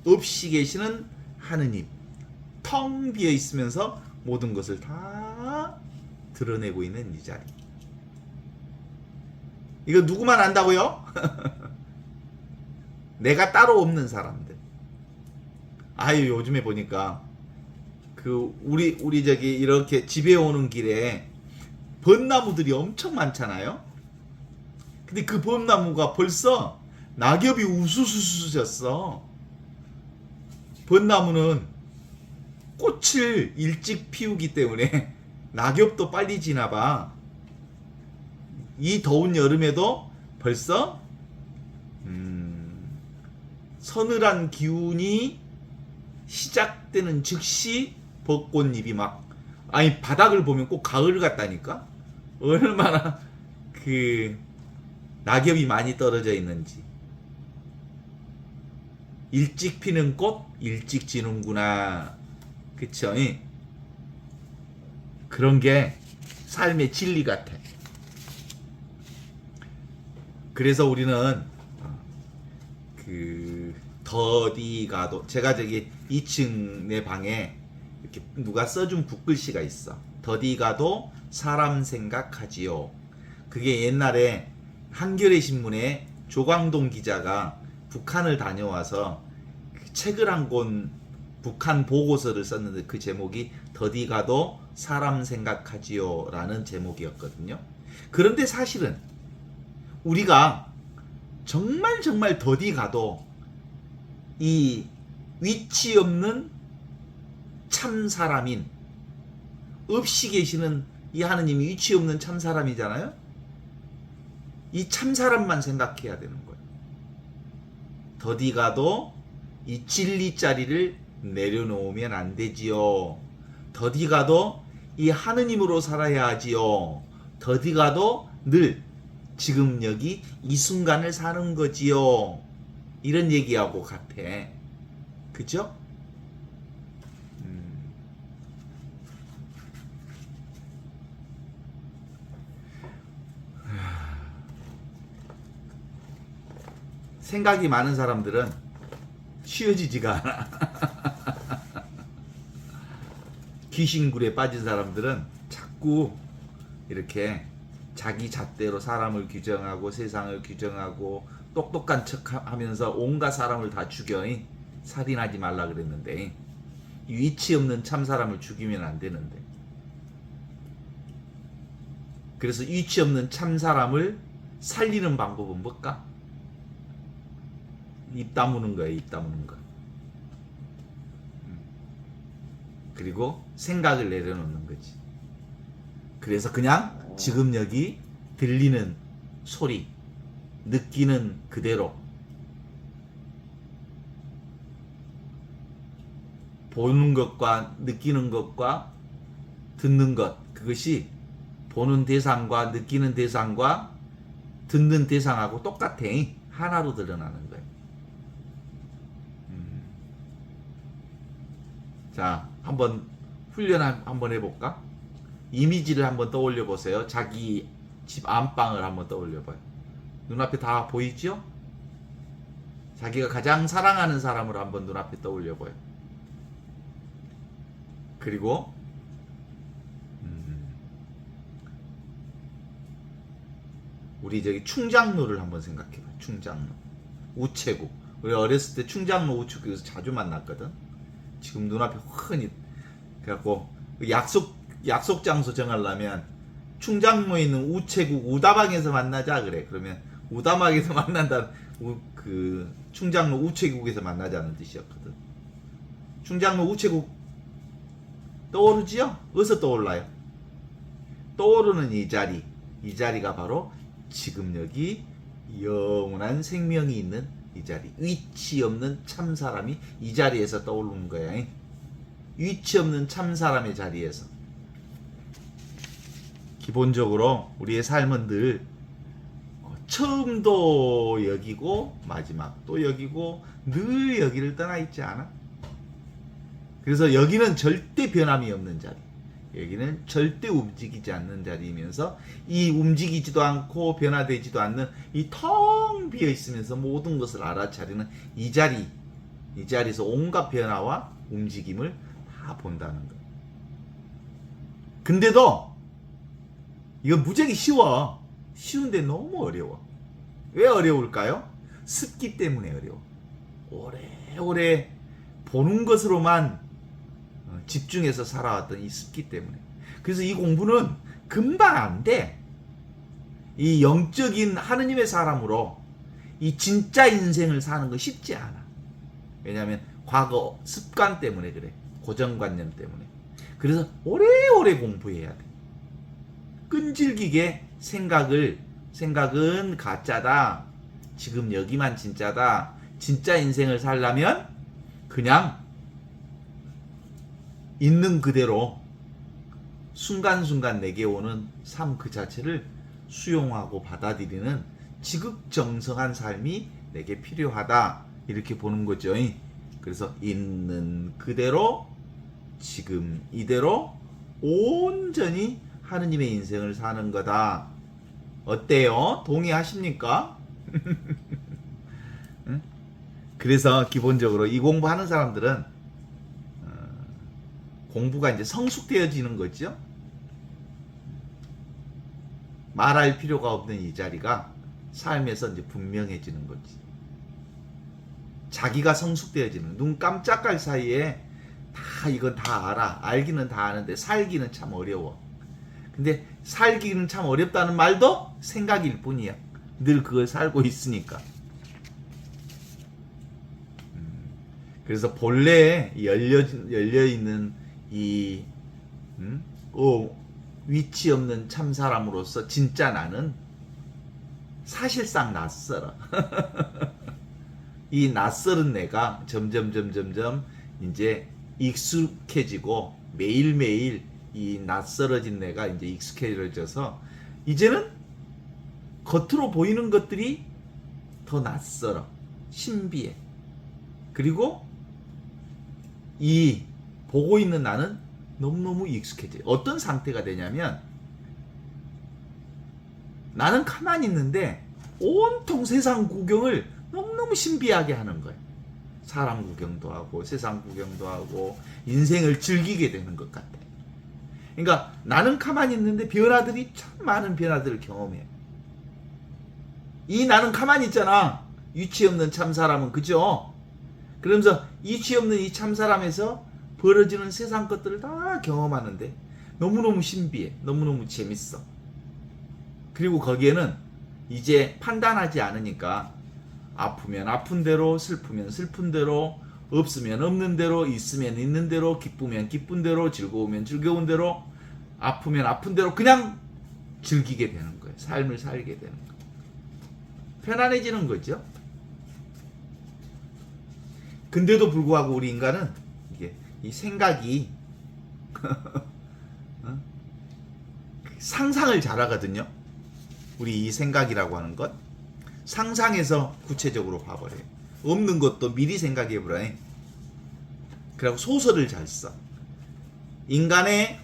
Speaker 2: 없이 계시는 하느님, 텅 비어 있으면서 모든 것을 다 드러내고 있는 이 자리. 이거 누구만 안다고요? 내가 따로 없는 사람들. 아유, 요즘에 보니까 우리 저기 이렇게 집에 오는 길에 벚나무들이 엄청 많잖아요. 근데 그 벚나무가 벌써 낙엽이 우수수수 졌어. 벚나무는 꽃을 일찍 피우기 때문에 낙엽도 빨리 지나봐. 이 더운 여름에도 벌써 서늘한 기운이 시작되는 즉시 벚꽃잎이 막, 아니 바닥을 보면 꼭 가을 같다니까. 얼마나 그 낙엽이 많이 떨어져 있는지. 일찍 피는 꽃 일찍 지는구나. 그쵸? 그런 게 삶의 진리 같아. 그래서 우리는 더디가도, 제가 저기 2층 내 방에 이렇게 누가 써준 붓글씨가 있어. 더디가도 사람 생각하지요. 그게 옛날에 한겨레 신문에 조광동 기자가 북한을 다녀와서 책을 한 권, 북한 보고서를 썼는데 그 제목이 더디가도 사람 생각하지요 라는 제목이었거든요. 그런데 사실은 우리가 정말 더디가도 이 위치 없는 참 사람인, 없이 계시는 이 하느님이 위치 없는 참 사람이잖아요. 이 참 사람만 생각해야 되는 거예요. 더디가도 이 진리 자리를 내려놓으면 안 되지요. 더디가도 이 하느님으로 살아야 하지요. 더디가도 늘 지금 여기 이 순간을 사는 거지요. 이런 얘기하고 같아. 그죠? 생각이 많은 사람들은 쉬어지지가 않아. 귀신굴에 빠진 사람들은 자꾸 이렇게 자기 잣대로 사람을 규정하고 세상을 규정하고 똑똑한 척하면서 온갖 사람을 다 죽여. 살인하지 말라 그랬는데 위치 없는 참 사람을 죽이면 안 되는데. 그래서 위치 없는 참 사람을 살리는 방법은 뭘까? 입 다무는 거야, 입 다무는 거. 그리고 생각을 내려놓는 거지. 그래서 그냥 지금 여기 들리는 소리, 느끼는 그대로, 보는 것과 느끼는 것과 듣는 것, 그것이 보는 대상과 느끼는 대상과 듣는 대상하고 똑같아. 하나로 드러나는 거예요. 자, 한번 훈련 한번 해볼까? 이미지를 한번 떠올려 보세요. 자기 집 안방을 한번 떠올려 봐요. 눈앞에 다 보이죠? 자기가 가장 사랑하는 사람을 한번 눈앞에 떠올려 봐요. 그리고 우리 저기 충장로를 한번 생각해 봐요. 충장로, 우체국. 우리 어렸을 때 충장로, 우체국에서 자주 만났거든. 지금 눈앞에 훤히 그래갖고 약속 장소 정하려면 충장로에 있는 우체국 우다방에서 만나자 그래. 그러면 우다방에서 만난다. 그 충장로 우체국에서 만나자는 뜻이었거든. 충장로 우체국 떠오르지요? 어디서 떠올라요? 떠오르는 이 자리가 바로 지금 여기 영원한 생명이 있는 이 자리, 위치 없는 참 사람이 이 자리에서 떠오르는 거야. 위치 없는 참 사람의 자리에서. 기본적으로 우리의 삶은 늘 처음도 여기고 마지막도 여기고 늘 여기를 떠나 있지 않아? 그래서 여기는 절대 변함이 없는 자리, 여기는 절대 움직이지 않는 자리이면서 이 움직이지도 않고 변화되지도 않는 이 텅 비어 있으면서 모든 것을 알아차리는 이 자리에서 온갖 변화와 움직임을 다 본다는 거. 근데도 이거 무지하게 쉬운데 너무 어려워. 왜 어려울까요? 습기 때문에 어려워. 오래오래 보는 것으로만 집중해서 살아왔던 이 습기 때문에. 그래서 이 공부는 금방 안 돼. 이 영적인 하느님의 사람으로 이 진짜 인생을 사는 거 쉽지 않아. 왜냐하면 과거 습관 때문에 그래. 고정관념 때문에. 그래서 오래오래 공부해야 돼. 끈질기게 생각은 가짜다. 지금 여기만 진짜다. 진짜 인생을 살려면 그냥 있는 그대로 순간순간 내게 오는 삶 그 자체를 수용하고 받아들이는 지극정성한 삶이 내게 필요하다. 이렇게 보는 거죠. 그래서 있는 그대로 지금 이대로 온전히 하느님의 인생을 사는 거다. 어때요? 동의하십니까? 그래서 기본적으로 이 공부하는 사람들은 공부가 이제 성숙되어지는 거죠. 말할 필요가 없는 이 자리가 삶에서 이제 분명해지는 거지. 자기가 성숙되어지는, 눈 깜짝할 사이에 다 이건 다 알아. 알기는 다 아는데 살기는 참 어려워. 근데 살기는 참 어렵다는 말도 생각일 뿐이야. 늘 그걸 살고 있으니까. 그래서 본래 열려있는 이 위치 없는 참 사람으로서 진짜 나는 사실상 낯설어. 이 낯설은 내가 점점 이제 익숙해지고 매일매일 이 낯설어진 내가 이제 익숙해져서 이제는 겉으로 보이는 것들이 더 낯설어. 신비해. 그리고 이 보고 있는 나는 너무너무 익숙해져. 어떤 상태가 되냐면 나는 가만히 있는데 온통 세상 구경을 너무너무 신비하게 하는 거예요. 사람 구경도 하고 세상 구경도 하고 인생을 즐기게 되는 것 같아. 그러니까 나는 가만히 있는데 변화들이 참 많은 변화들을 경험해. 이 나는 가만히 있잖아. 위치 없는 참 사람은, 그죠? 그러면서 위치 없는 이 참 사람에서 벌어지는 세상 것들을 다 경험하는데 너무너무 신비해. 너무너무 재밌어. 그리고 거기에는 이제 판단하지 않으니까 아프면 아픈 대로, 슬프면 슬픈 대로, 없으면 없는 대로, 있으면 있는 대로, 기쁘면 기쁜 대로, 즐거우면 즐거운 대로, 아프면 아픈 대로 그냥 즐기게 되는 거예요. 삶을 살게 되는 거예요. 편안해지는 거죠. 근데도 불구하고 우리 인간은 이게 이 생각이 상상을 잘하거든요. 우리 이 생각이라고 하는 것 상상해서 구체적으로 봐버려요. 없는 것도 미리 생각해버려요. 그리고 소설을 잘 써. 인간의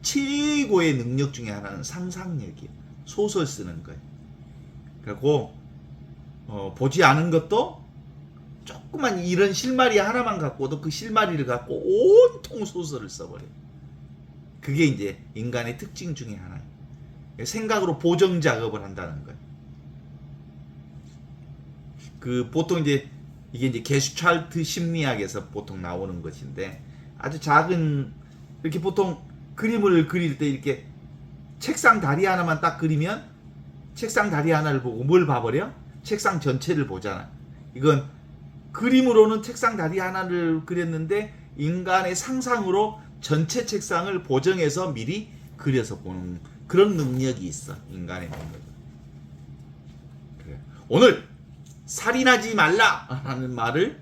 Speaker 2: 최고의 능력 중에 하나는 상상력이에요. 소설 쓰는 거예요. 그리고 보지 않은 것도 조그만 이런 실마리 하나만 갖고도 그 실마리를 갖고 온통 소설을 써버려요. 그게 이제 인간의 특징 중에 하나예요. 생각으로 보정 작업을 한다는 거예요. 그 보통 이제 이게 이제 게슈탈트 심리학에서 보통 나오는 것인데 아주 작은 이렇게 보통 그림을 그릴 때 이렇게 책상 다리 하나만 딱 그리면 책상 다리 하나를 보고 뭘 봐버려? 책상 전체를 보잖아. 이건 그림으로는 책상 다리 하나를 그렸는데 인간의 상상으로 전체 책상을 보정해서 미리 그려서 보는 그런 능력이 있어. 인간의 능력. 그래. 오늘 살인하지 말라 하는 말을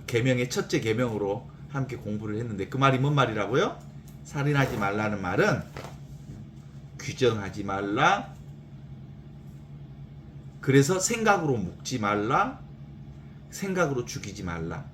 Speaker 2: 계명의 첫째 계명으로 함께 공부를 했는데 그 말이 뭔 말이라고요? 살인하지 말라는 말은 규정하지 말라. 그래서 생각으로 묵지 말라. 생각으로 죽이지 말라.